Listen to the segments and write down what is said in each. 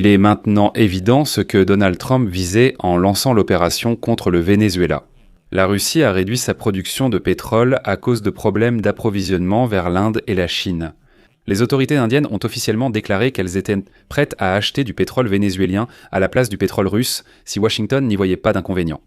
Il est maintenant évident ce que Donald Trump visait en lançant l'opération contre le Venezuela. La Russie a réduit sa production de pétrole à cause de problèmes d'approvisionnement vers l'Inde et la Chine. Les autorités indiennes ont officiellement déclaré qu'elles étaient prêtes à acheter du pétrole vénézuélien à la place du pétrole russe si Washington n'y voyait pas d'inconvénient.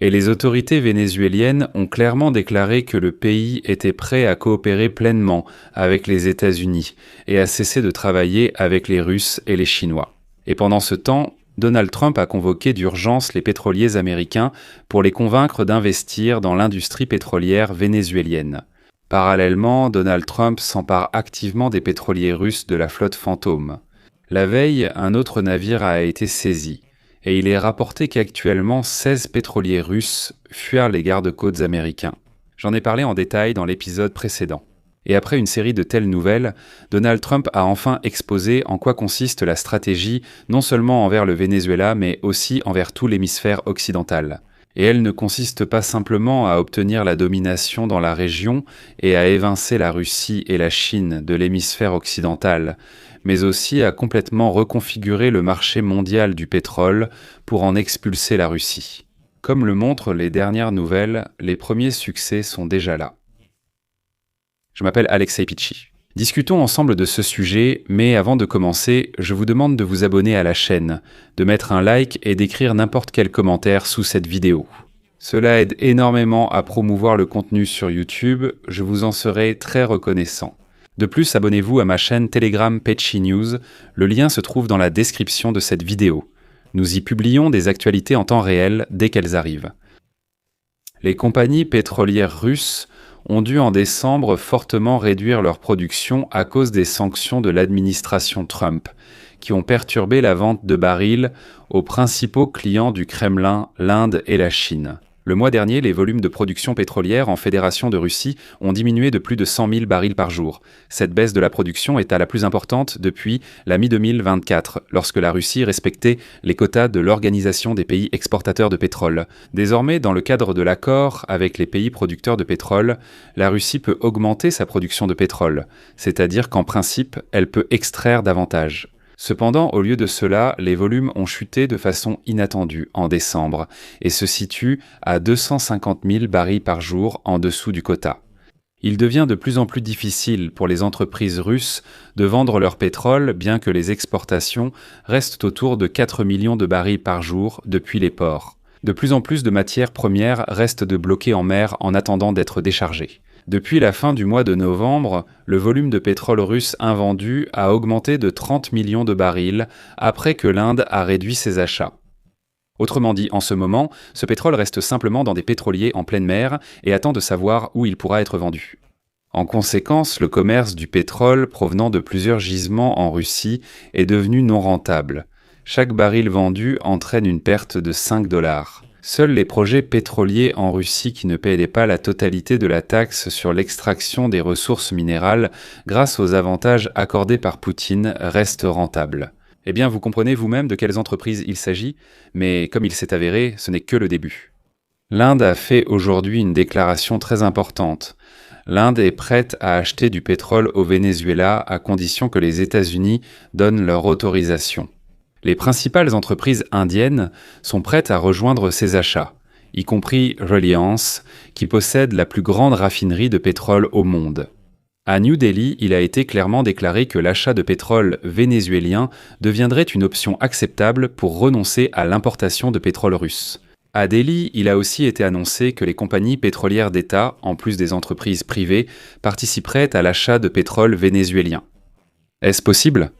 Et les autorités vénézuéliennes ont clairement déclaré que le pays était prêt à coopérer pleinement avec les États-Unis et à cesser de travailler avec les Russes et les Chinois. Et pendant ce temps, Donald Trump a convoqué d'urgence les pétroliers américains pour les convaincre d'investir dans l'industrie pétrolière vénézuélienne. Parallèlement, Donald Trump s'empare activement des pétroliers russes de la flotte fantôme. La veille, un autre navire a été saisi, et il est rapporté qu'actuellement 16 pétroliers russes fuirent les gardes-côtes américains. J'en ai parlé en détail dans l'épisode précédent. Et après une série de telles nouvelles, Donald Trump a enfin exposé en quoi consiste la stratégie non seulement envers le Venezuela, mais aussi envers tout l'hémisphère occidental. Et elle ne consiste pas simplement à obtenir la domination dans la région et à évincer la Russie et la Chine de l'hémisphère occidental, mais aussi à complètement reconfigurer le marché mondial du pétrole pour en expulser la Russie. Comme le montrent les dernières nouvelles, les premiers succès sont déjà là. Je m'appelle Alexei Pichi. Discutons ensemble de ce sujet, mais avant de commencer, je vous demande de vous abonner à la chaîne, de mettre un like et d'écrire n'importe quel commentaire sous cette vidéo. Cela aide énormément à promouvoir le contenu sur YouTube, je vous en serai très reconnaissant. De plus, abonnez-vous à ma chaîne Telegram Pichi News, le lien se trouve dans la description de cette vidéo. Nous y publions des actualités en temps réel dès qu'elles arrivent. Les compagnies pétrolières russes ont dû en décembre fortement réduire leur production à cause des sanctions de l'administration Trump, qui ont perturbé la vente de barils aux principaux clients du Kremlin, l'Inde et la Chine. Le mois dernier, les volumes de production pétrolière en Fédération de Russie ont diminué de plus de 100 000 barils par jour. Cette baisse de la production est à la plus importante depuis la mi-2024, lorsque la Russie respectait les quotas de l'Organisation des pays exportateurs de pétrole. Désormais, dans le cadre de l'accord avec les pays producteurs de pétrole, la Russie peut augmenter sa production de pétrole, c'est-à-dire qu'en principe, elle peut extraire davantage. Cependant, au lieu de cela, les volumes ont chuté de façon inattendue en décembre et se situent à 250 000 barils par jour en dessous du quota. Il devient de plus en plus difficile pour les entreprises russes de vendre leur pétrole, bien que les exportations restent autour de 4 millions de barils par jour depuis les ports. De plus en plus de matières premières restent bloquées en mer en attendant d'être déchargées. Depuis la fin du mois de novembre, le volume de pétrole russe invendu a augmenté de 30 millions de barils après que l'Inde a réduit ses achats. Autrement dit, en ce moment, ce pétrole reste simplement dans des pétroliers en pleine mer et attend de savoir où il pourra être vendu. En conséquence, le commerce du pétrole provenant de plusieurs gisements en Russie est devenu non rentable. Chaque baril vendu entraîne une perte de 5 $. Seuls les projets pétroliers en Russie qui ne payaient pas la totalité de la taxe sur l'extraction des ressources minérales grâce aux avantages accordés par Poutine restent rentables. Eh bien, vous comprenez vous-même de quelles entreprises il s'agit, mais comme il s'est avéré, ce n'est que le début. L'Inde a fait aujourd'hui une déclaration très importante. L'Inde est prête à acheter du pétrole au Venezuela à condition que les États-Unis donnent leur autorisation. Les principales entreprises indiennes sont prêtes à rejoindre ces achats, y compris Reliance, qui possède la plus grande raffinerie de pétrole au monde. À New Delhi, il a été clairement déclaré que l'achat de pétrole vénézuélien deviendrait une option acceptable pour renoncer à l'importation de pétrole russe. À Delhi, il a aussi été annoncé que les compagnies pétrolières d'État, en plus des entreprises privées, participeraient à l'achat de pétrole vénézuélien. Est-ce possible ?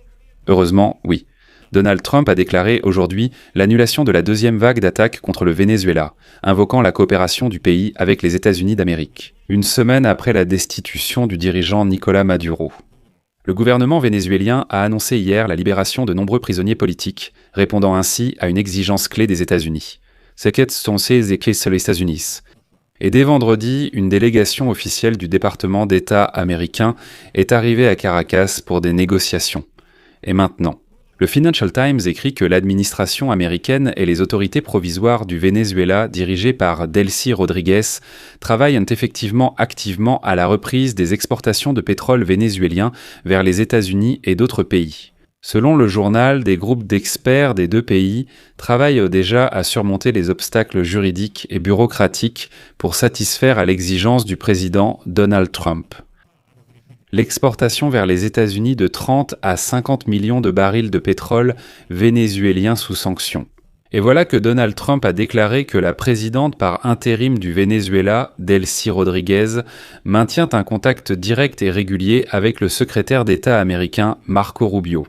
Heureusement, oui. Donald Trump a déclaré aujourd'hui l'annulation de la deuxième vague d'attaques contre le Venezuela, invoquant la coopération du pays avec les États-Unis d'Amérique, une semaine après la destitution du dirigeant Nicolás Maduro. Le gouvernement vénézuélien a annoncé hier la libération de nombreux prisonniers politiques, répondant ainsi à une exigence clé des États-Unis. C'est sont ces écrits sur les États-Unis. Et dès vendredi, une délégation officielle du département d'État américain est arrivée à Caracas pour des négociations. Et maintenant ? Le Financial Times écrit que l'administration américaine et les autorités provisoires du Venezuela, dirigées par Delcy Rodriguez, travaillent effectivement activement à la reprise des exportations de pétrole vénézuélien vers les États-Unis et d'autres pays. Selon le journal, des groupes d'experts des deux pays travaillent déjà à surmonter les obstacles juridiques et bureaucratiques pour satisfaire à l'exigence du président Donald Trump. L'exportation vers les États-Unis de 30 à 50 millions de barils de pétrole vénézuélien sous sanction. Et voilà que Donald Trump a déclaré que la présidente par intérim du Venezuela, Delcy Rodriguez, maintient un contact direct et régulier avec le secrétaire d'État américain Marco Rubio.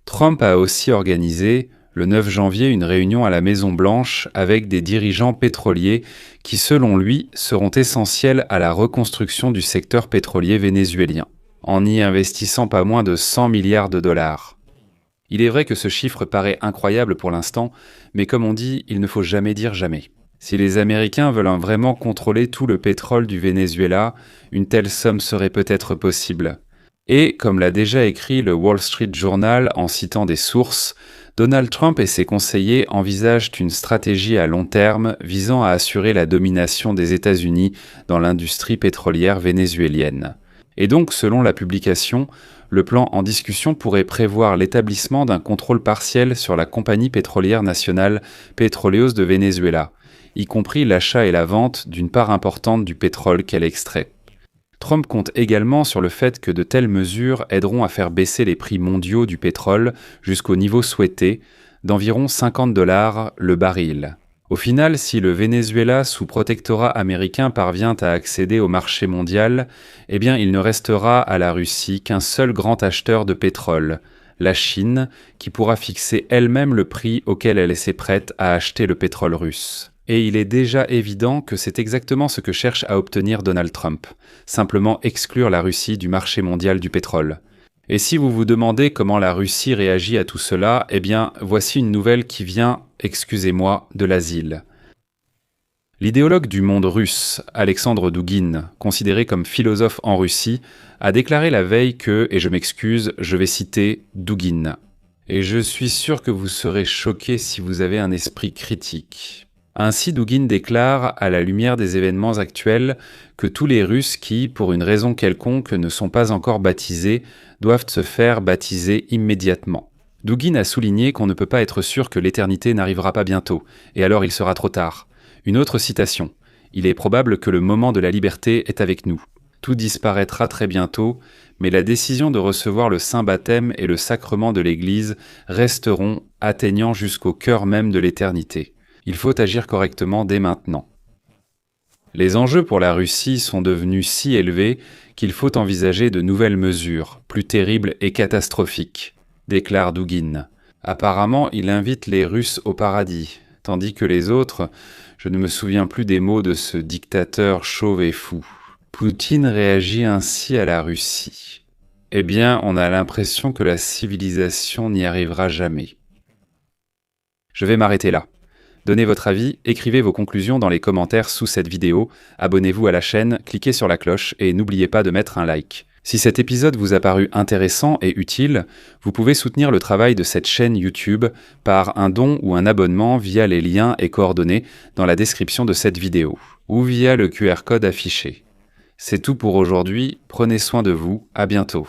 Trump a aussi organisé, le 9 janvier, une réunion à la Maison-Blanche avec des dirigeants pétroliers qui, selon lui, seront essentiels à la reconstruction du secteur pétrolier vénézuélien, en y investissant pas moins de 100 milliards de dollars. Il est vrai que ce chiffre paraît incroyable pour l'instant, mais comme on dit, il ne faut jamais dire jamais. Si les Américains veulent vraiment contrôler tout le pétrole du Venezuela, une telle somme serait peut-être possible. Et, comme l'a déjà écrit le Wall Street Journal en citant des sources, Donald Trump et ses conseillers envisagent une stratégie à long terme visant à assurer la domination des États-Unis dans l'industrie pétrolière vénézuélienne. Et donc, selon la publication, le plan en discussion pourrait prévoir l'établissement d'un contrôle partiel sur la compagnie pétrolière nationale Petróleos de Venezuela, y compris l'achat et la vente d'une part importante du pétrole qu'elle extrait. Trump compte également sur le fait que de telles mesures aideront à faire baisser les prix mondiaux du pétrole jusqu'au niveau souhaité, d'environ $50 le baril. Au final, si le Venezuela sous protectorat américain parvient à accéder au marché mondial, eh bien il ne restera à la Russie qu'un seul grand acheteur de pétrole, la Chine, qui pourra fixer elle-même le prix auquel elle est prête à acheter le pétrole russe. Et il est déjà évident que c'est exactement ce que cherche à obtenir Donald Trump, simplement exclure la Russie du marché mondial du pétrole. Et si vous vous demandez comment la Russie réagit à tout cela, eh bien, voici une nouvelle qui vient, excusez-moi, de l'asile. L'idéologue du monde russe, Alexandre Douguine, considéré comme philosophe en Russie, a déclaré la veille que, et je m'excuse, je vais citer Douguine. Et je suis sûr que vous serez choqués si vous avez un esprit critique. Ainsi, Douguine déclare, à la lumière des événements actuels, que tous les Russes qui, pour une raison quelconque, ne sont pas encore baptisés, doivent se faire baptiser immédiatement. Douguine a souligné qu'on ne peut pas être sûr que l'éternité n'arrivera pas bientôt, et alors il sera trop tard. Une autre citation. « Il est probable que le moment de la liberté est avec nous. Tout disparaîtra très bientôt, mais la décision de recevoir le saint baptême et le sacrement de l'Église resteront, atteignant jusqu'au cœur même de l'éternité. Il faut agir correctement dès maintenant. » Les enjeux pour la Russie sont devenus si élevés qu'il faut envisager de nouvelles mesures, plus terribles et catastrophiques, déclare Douguine. Apparemment, il invite les Russes au paradis, tandis que les autres, je ne me souviens plus des mots de ce dictateur chauve et fou. Poutine réagit ainsi à la Russie. Eh bien, on a l'impression que la civilisation n'y arrivera jamais. Je vais m'arrêter là. Donnez votre avis, écrivez vos conclusions dans les commentaires sous cette vidéo, abonnez-vous à la chaîne, cliquez sur la cloche et n'oubliez pas de mettre un like. Si cet épisode vous a paru intéressant et utile, vous pouvez soutenir le travail de cette chaîne YouTube par un don ou un abonnement via les liens et coordonnées dans la description de cette vidéo, ou via le QR code affiché. C'est tout pour aujourd'hui, prenez soin de vous, à bientôt.